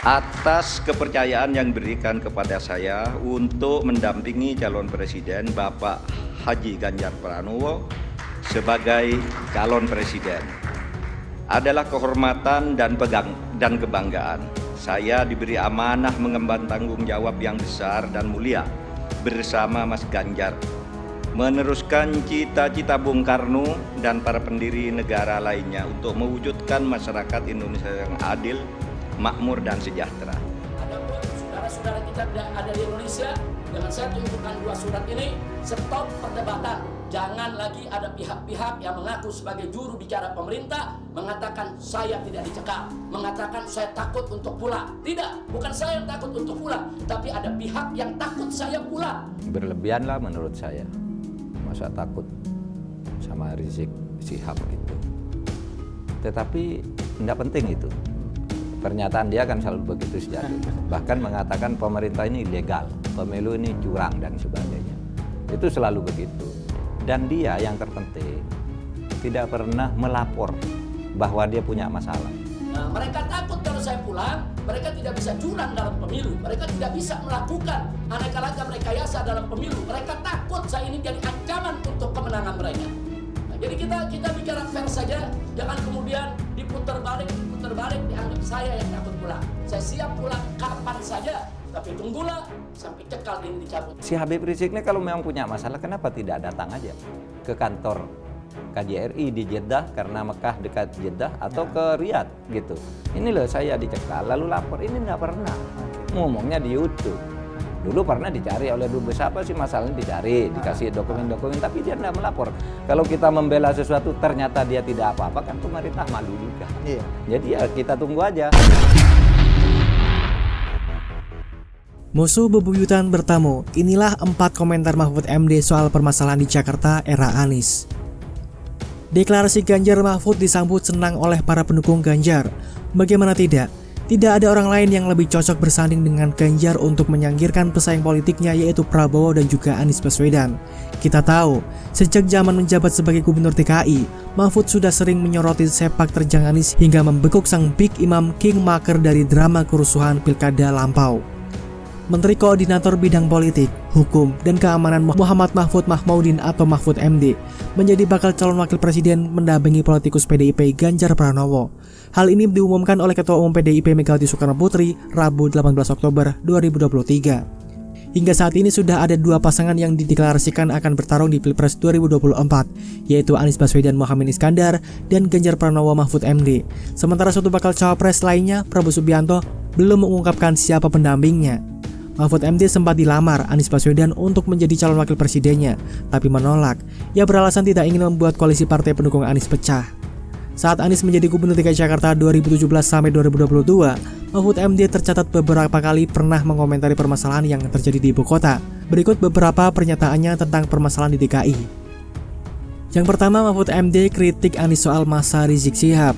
atas kepercayaan yang diberikan kepada saya untuk mendampingi calon presiden Bapak Haji Ganjar Pranowo sebagai calon presiden. Adalah kehormatan dan kebanggaan. Saya diberi amanah mengemban tanggung jawab yang besar dan mulia bersama Mas Ganjar, meneruskan cita-cita Bung Karno dan para pendiri negara lainnya untuk mewujudkan masyarakat Indonesia yang adil, makmur dan sejahtera. Adapun saudara-saudara kita tidak ada di Indonesia, dengan saya tunjukkan 2 surat ini, stop perdebatan. Jangan lagi ada pihak-pihak yang mengaku sebagai juru bicara pemerintah mengatakan saya tidak dicekal, mengatakan saya takut untuk pulang. Tidak, bukan saya yang takut untuk pulang, tapi ada pihak yang takut saya pulang. Berlebihan lah menurut saya. Masa takut sama Rizik Syihab gitu. Tetapi tidak penting itu. Pernyataan dia kan selalu begitu sejati. Bahkan mengatakan pemerintah ini ilegal, pemilu ini curang dan sebagainya. Itu selalu begitu. Dan dia yang terpenting tidak pernah melapor bahwa dia punya masalah. Nah, mereka takut kalau saya pulang, mereka tidak bisa curang dalam pemilu. Mereka tidak bisa melakukan aneka ragam rekayasa dalam pemilu. Mereka takut saya ini jadi ancaman untuk kemenangan mereka. Nah, jadi kita bicara fair saja, jangan kemudian diputar balik dianggap saya yang takut pulang. Saya siap pulang kapan saja, tapi tunggulah sampai cekal ini dicabut. Si Habib Rizik ini kalau memang punya masalah, kenapa tidak datang aja ke kantor KJRI di Jeddah, karena Mekah dekat Jeddah, atau ke Riyadh gitu. Ini loh saya dicekal lalu lapor, ini nggak pernah. Ngomongnya di YouTube. Dulu pernah dicari oleh dubes, apa sih masalahnya, dicari, dikasih dokumen-dokumen, tapi dia tidak melapor. Kalau kita membela sesuatu ternyata dia tidak apa-apa, kan pemerintah malu juga. Iya. Jadi ya kita tunggu aja. Musuh bebuyutan bertamu, inilah 4 komentar Mahfud MD soal permasalahan di Jakarta era Anies. Deklarasi Ganjar Mahfud disambut senang oleh para pendukung Ganjar. Bagaimana tidak? Tidak ada orang lain yang lebih cocok bersanding dengan Ganjar untuk menyingkirkan pesaing politiknya, yaitu Prabowo dan juga Anies Baswedan. Kita tahu, sejak zaman menjabat sebagai Gubernur DKI, Mahfud sudah sering menyoroti sepak terjang Anies hingga membekuk sang big imam kingmaker dari drama kerusuhan pilkada lampau. Menteri Koordinator Bidang Politik, Hukum, dan Keamanan Muhammad Mahfud Mahmoudin atau Mahfud MD menjadi bakal calon wakil presiden mendampingi politikus PDIP Ganjar Pranowo. Hal ini diumumkan oleh Ketua Umum PDIP Megawati Soekarnoputri Rabu 18 Oktober 2023. Hingga saat ini sudah ada 2 pasangan yang dideklarasikan akan bertarung di Pilpres 2024, yaitu Anies Baswedan Muhammad Iskandar dan Ganjar Pranowo Mahfud MD. Sementara satu bakal cawapres lainnya, Prabowo Subianto, belum mengungkapkan siapa pendampingnya. Mahfud MD sempat dilamar Anies Baswedan untuk menjadi calon wakil presidennya, tapi menolak. Ia beralasan tidak ingin membuat koalisi partai pendukung Anies pecah. Saat Anies menjadi Gubernur DKI Jakarta 2017 sampai 2022, Mahfud MD tercatat beberapa kali pernah mengomentari permasalahan yang terjadi di ibu kota. Berikut beberapa pernyataannya tentang permasalahan di DKI. Yang pertama, Mahfud MD kritik Anies soal masa Rizik Syihab.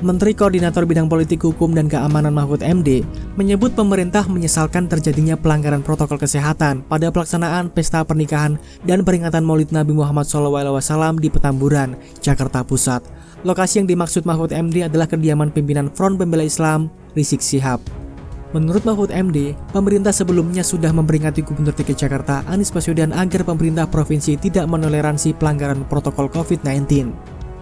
Menteri Koordinator Bidang Politik, Hukum, dan Keamanan Mahfud MD menyebut pemerintah menyesalkan terjadinya pelanggaran protokol kesehatan pada pelaksanaan pesta pernikahan dan peringatan Maulid Nabi Muhammad SAW di Petamburan, Jakarta Pusat. Lokasi yang dimaksud Mahfud MD adalah kediaman pimpinan Front Pembela Islam, Rizik Syihab. Menurut Mahfud MD, pemerintah sebelumnya sudah memperingati Gubernur DKI Jakarta Anies Baswedan agar pemerintah provinsi tidak menoleransi pelanggaran protokol COVID-19.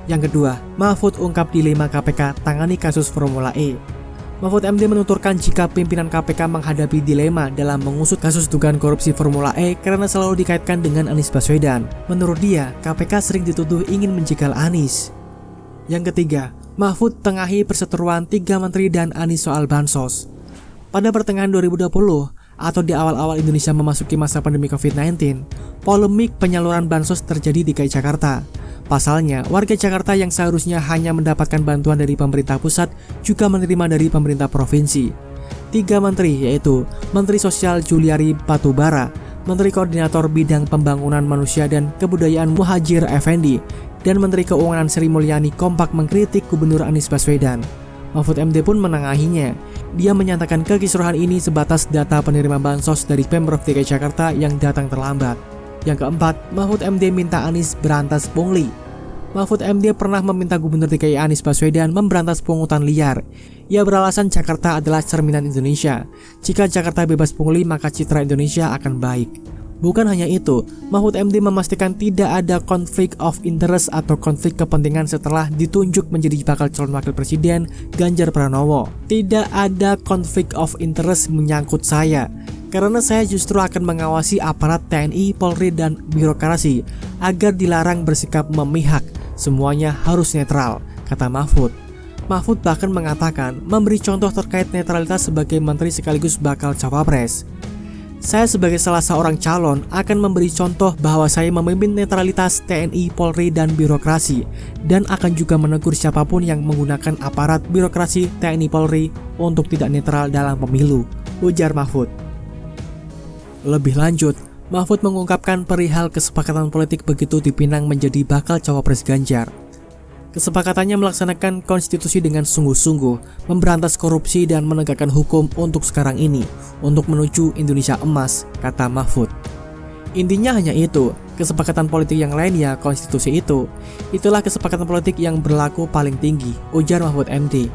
Yang kedua, Mahfud ungkap dilema KPK tangani kasus Formula E. Mahfud MD menuturkan jika pimpinan KPK menghadapi dilema dalam mengusut kasus dugaan korupsi Formula E karena selalu dikaitkan dengan Anies Baswedan. Menurut dia, KPK sering dituduh ingin menjegal Anies. Yang ketiga, Mahfud tengahi perseteruan 3 menteri dan Anies soal bansos. Pada pertengahan 2020 atau di awal-awal Indonesia memasuki masa pandemi COVID-19, polemik penyaluran bansos terjadi di DKI Jakarta. Pasalnya, warga Jakarta yang seharusnya hanya mendapatkan bantuan dari pemerintah pusat juga menerima dari pemerintah provinsi. 3 menteri yaitu Menteri Sosial Juliari Batubara, Menteri Koordinator Bidang Pembangunan Manusia dan Kebudayaan Muhadjir Effendi, dan Menteri Keuangan Sri Mulyani kompak mengkritik Gubernur Anies Baswedan. Mahfud MD pun menengahinya. Dia menyatakan kekisruhan ini sebatas data penerima bansos dari Pemprov DKI Jakarta yang datang terlambat. Yang keempat, Mahfud MD minta Anies berantas pungli. Mahfud MD pernah meminta Gubernur DKI Anies Baswedan memberantas pungutan liar. Ia beralasan Jakarta adalah cerminan Indonesia. Jika Jakarta bebas pungli, maka citra Indonesia akan baik. Bukan hanya itu, Mahfud MD memastikan tidak ada konflik of interest atau konflik kepentingan setelah ditunjuk menjadi bakal calon wakil presiden Ganjar Pranowo. Tidak ada konflik of interest menyangkut saya, karena saya justru akan mengawasi aparat TNI, Polri, dan birokrasi agar dilarang bersikap memihak. Semuanya harus netral, kata Mahfud. Mahfud bahkan mengatakan memberi contoh terkait netralitas sebagai menteri sekaligus bakal cawapres. Saya sebagai salah seorang calon akan memberi contoh bahwa saya memimpin netralitas TNI, Polri, dan birokrasi, dan akan juga menegur siapapun yang menggunakan aparat birokrasi TNI Polri untuk tidak netral dalam pemilu, ujar Mahfud. Lebih lanjut, Mahfud mengungkapkan perihal kesepakatan politik begitu dipinang menjadi bakal cawapres Ganjar. Kesepakatannya melaksanakan konstitusi dengan sungguh-sungguh, memberantas korupsi dan menegakkan hukum untuk sekarang ini, untuk menuju Indonesia emas, kata Mahfud. Intinya hanya itu, kesepakatan politik yang lainnya konstitusi itu. Itulah kesepakatan politik yang berlaku paling tinggi, ujar Mahfud MD.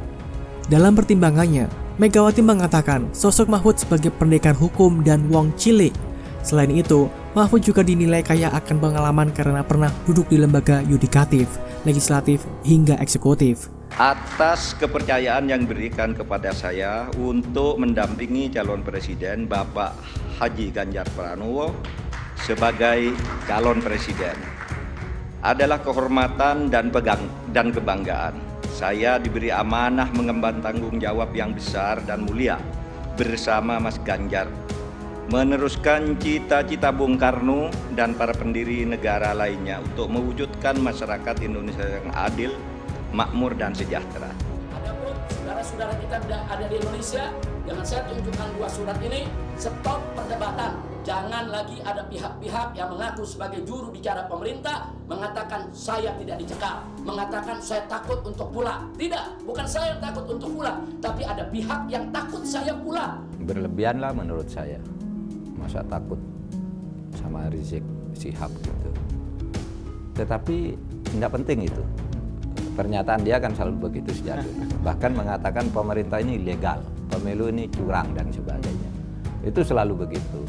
Dalam pertimbangannya, Megawati mengatakan sosok Mahfud sebagai pendekar hukum dan wong cilik. Selain itu, Mahfud juga dinilai kaya akan pengalaman karena pernah duduk di lembaga yudikatif, legislatif, hingga eksekutif. Atas kepercayaan yang diberikan kepada saya untuk mendampingi calon presiden Bapak Haji Ganjar Pranowo sebagai calon presiden adalah kehormatan dan kebanggaan. Saya diberi amanah mengemban tanggung jawab yang besar dan mulia bersama Mas Ganjar, meneruskan cita-cita Bung Karno dan para pendiri negara lainnya untuk mewujudkan masyarakat Indonesia yang adil, makmur, dan sejahtera. Adapun saudara-saudara kita tidak ada di Indonesia, dengan saya tunjukkan 2 surat ini, stop perdebatan. Jangan lagi ada pihak-pihak yang mengaku sebagai juru bicara pemerintah mengatakan saya tidak dicekal, mengatakan saya takut untuk pulang. Tidak, bukan saya yang takut untuk pulang, tapi ada pihak yang takut saya pulang. Berlebihan lah menurut saya. Masa takut sama Rizik Syihab gitu. Tetapi tidak penting itu. Pernyataan dia kan selalu begitu sejak dulu. Bahkan mengatakan pemerintah ini ilegal, pemilu ini curang dan sebagainya. Itu selalu begitu.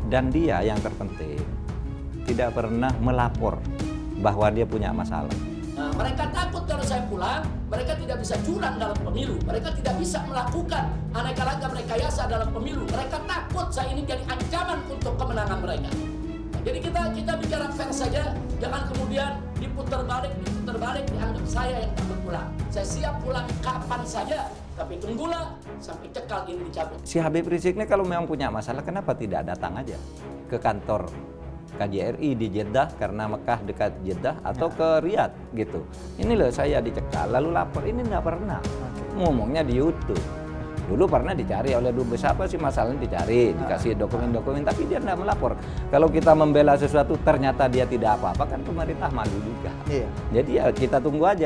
Dan dia yang terpenting tidak pernah melapor bahwa dia punya masalah. Nah, mereka takut kalau saya pulang, mereka tidak bisa curang dalam pemilu. Mereka tidak bisa melakukan aneka ragam rekayasa dalam pemilu. Mereka takut saya ini jadi ancaman untuk kemenangan mereka. Nah, jadi kita bicara fair saja, jangan kemudian diputar balik, dianggap saya yang takut pulang. Saya siap pulang kapan saja, tapi tunggulah sampai cekal ini dicabut. Si Habib Rizik ini kalau memang punya masalah, kenapa tidak datang aja ke kantor KJRI di Jeddah karena Mekah dekat Jeddah atau ke Riyadh gitu. Ini loh saya dicekal lalu lapor, ini nggak pernah. Ngomongnya di YouTube. Dulu pernah dicari oleh dubes apa sih masalahnya dicari, dikasih dokumen-dokumen tapi dia nggak melapor. Kalau kita membela sesuatu ternyata dia tidak apa-apa kan pemerintah malu juga. Iya. Jadi ya kita tunggu aja.